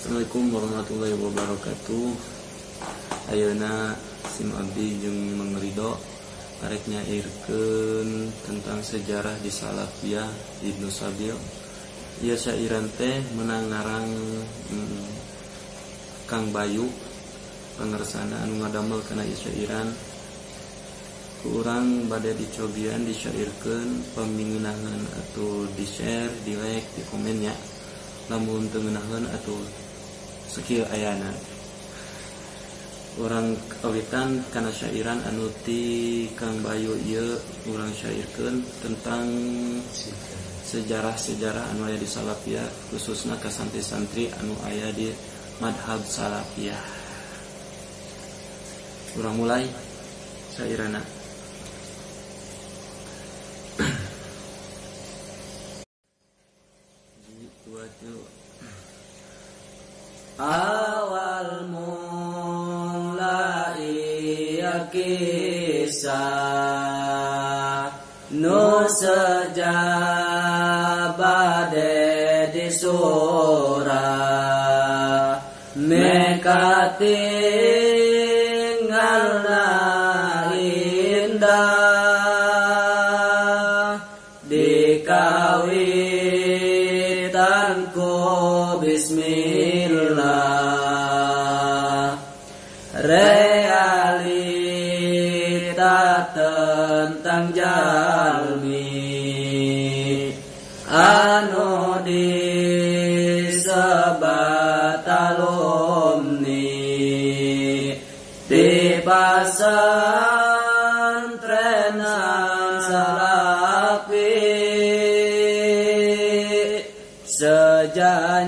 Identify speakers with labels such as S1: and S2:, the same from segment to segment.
S1: Assalamualaikum warahmatullahi wabarakatuh. Ayeuna sim abdi jeung Mang Ridho arek nyairkeun tentang sejarah di Salafiyah Ibnu Sabil. Ieu syairan teh meunang ngarang Kang Bayu, pangersana anu ngadamel kana ieu syairan. Ku urang bade dicobian disyairkeun pamingeunangan atuh di-share, di-like, di komen nya. Lamun teu ngeunaheun atuh sakieu ayana. Urang kawitan kana syairan anu ti Kang Bayu ieu urang syairkeun tentang sejarah-sejarah anu aya di Salafiyah, khususna ka santri-santri anu aya di madhab Salafiyah. Urang mulai syairana.
S2: Awal mulai kisah nu sejabade di surah meka tinggalna indah dikawitan ku bismillah realita tentang jalmi anu disebat alumni di pesantren Salafi sejanjian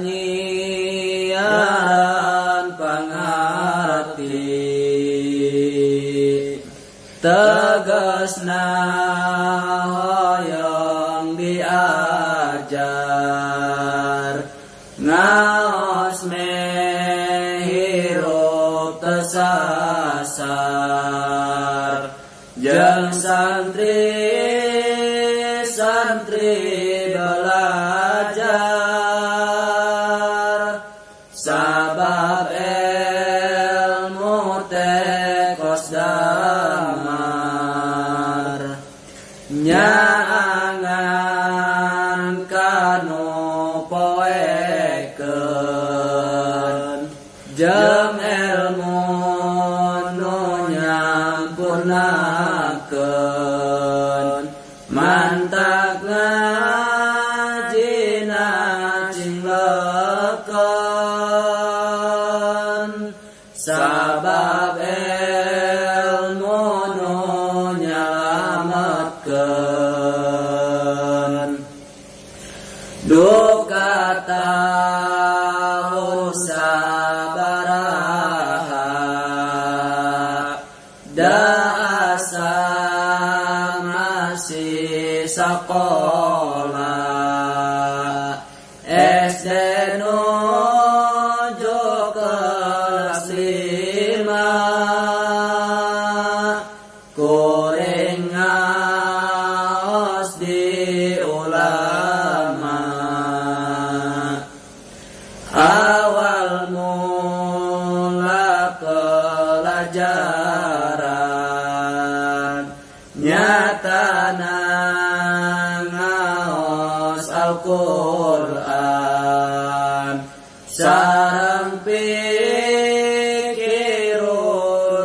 S2: pangarti tegasna hoyong diajar ngaos mehirup tesasar jeung santri belajar sabab ilmu teh kos damar nyaangan kanu poekeun jeung ilmu nu nyampunakeun mantak ngajina cinglekeun sabab ilmu nu nyelametkeun duka tahu sabaraha asa masih sakola SD nuju kelas 5 kuring ngaos di ulama awal mula pelajaran nyatana ngaos Al-Qur'an sareng pikir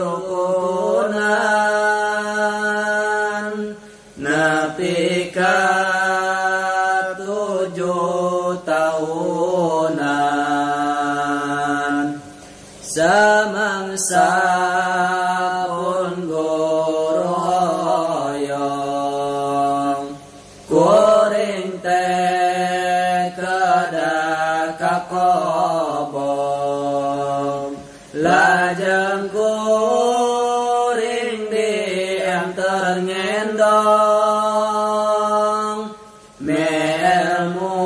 S2: rukunan nepi ka 7 tahunan samangsa pun guru hoyong kuring teh kada kakobong lajeng kuring diantar ngendong ilmu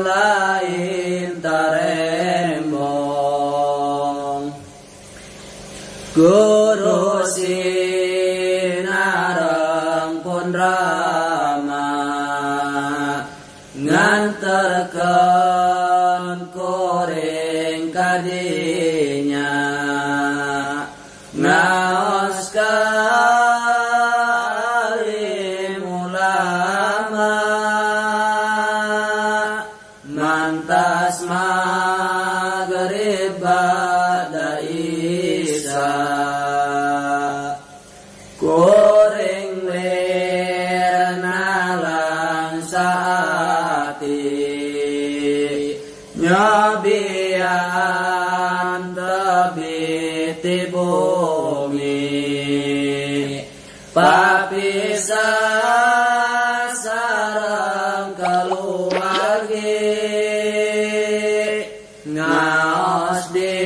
S2: lain tarembong guru sinareng pun ramah nganterkeun kuring mantas maghrib ba'da isya kuring lerna lang saati nyabian tebiti bumi papisah sareng keluargi ngaos di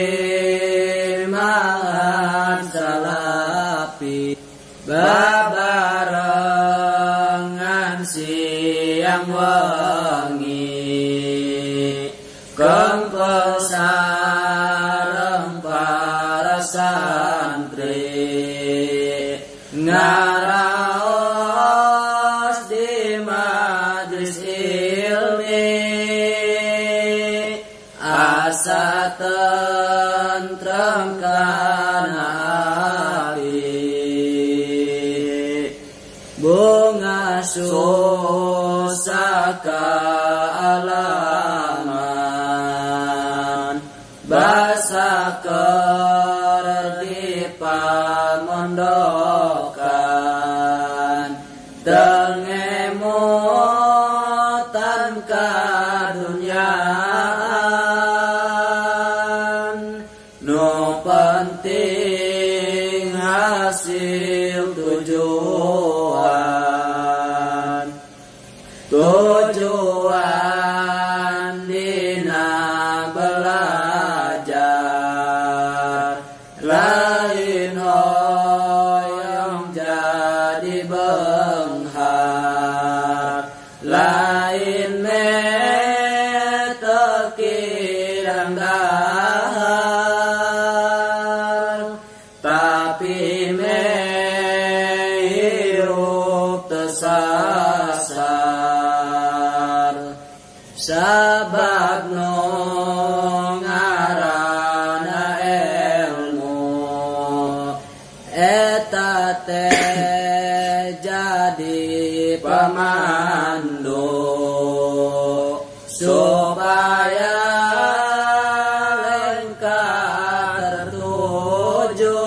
S2: mangan salapi babarengan siang wengi kengkel sareng para santri ngaraos di majlis ilmi asa tentrem kana hati bunga susaka alaman basa ker di pamondokan dengemutan kadunyaan nu penting hasil tujuan dina belajar lain hoyong jadi benghar lain metekirang dahar tapi hirup tesasar sabab no ngarana ilmu eta teh jadi pamandu supaya lengkap tertuju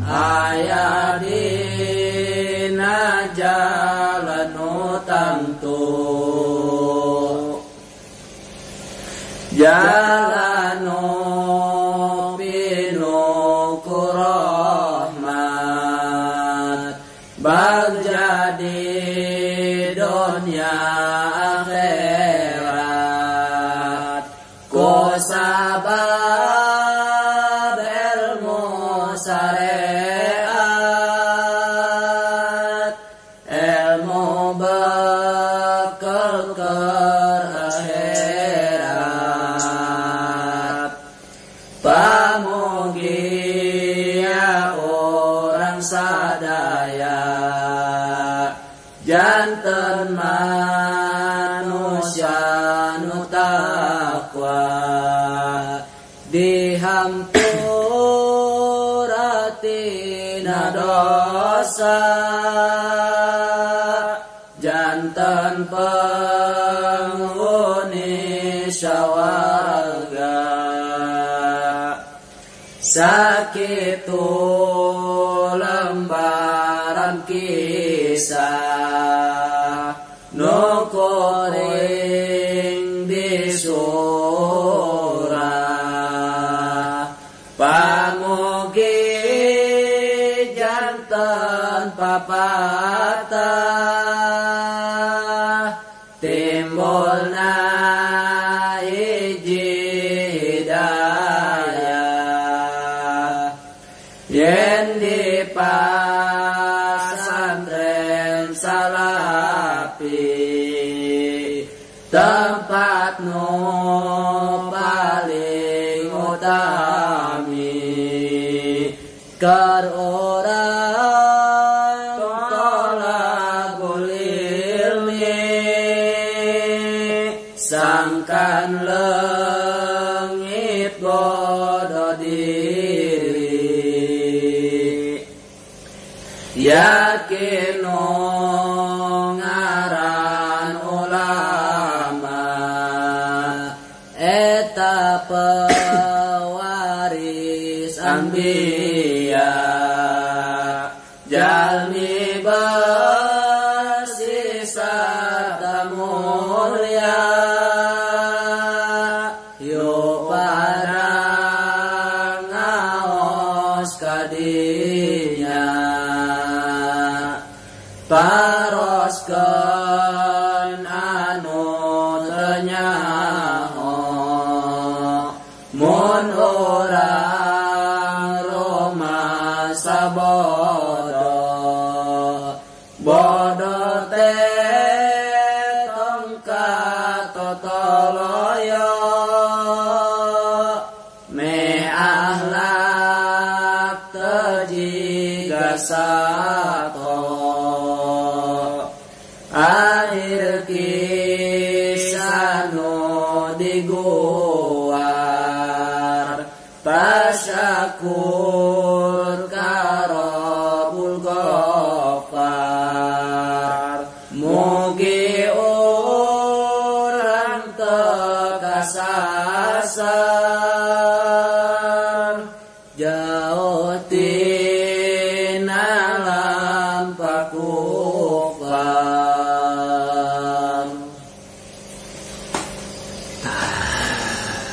S2: aya dina jalan nu tamtu jalan nu pinuh ku rahmat bagjadi dunia akhirat ku sabab ilmu syariat ilmu bekal akhirat pamugia orang sadaya janten manusia nu takwa dihampuratina dosa janten penghuni syawarga sakitu lembaran kisah nu kuring di surah pamugi janten papatah timbulna hiji hidayah yen di pasantren salapi tempat nu paling utami keur urang tolabul ilmi sangkan leungit bodoh diri yakin ngaran ulama pewaris anbiya jalmi bersisa mulia yuk pada ngaos kadinya paroskeun anu teu nyaho mun urang rumah sabodo bodo teh tongkat totoloyo me ahlak tejiga sato akhir kisah nu diguar tasyakur karobul gofar mugi urang tekasasar jauh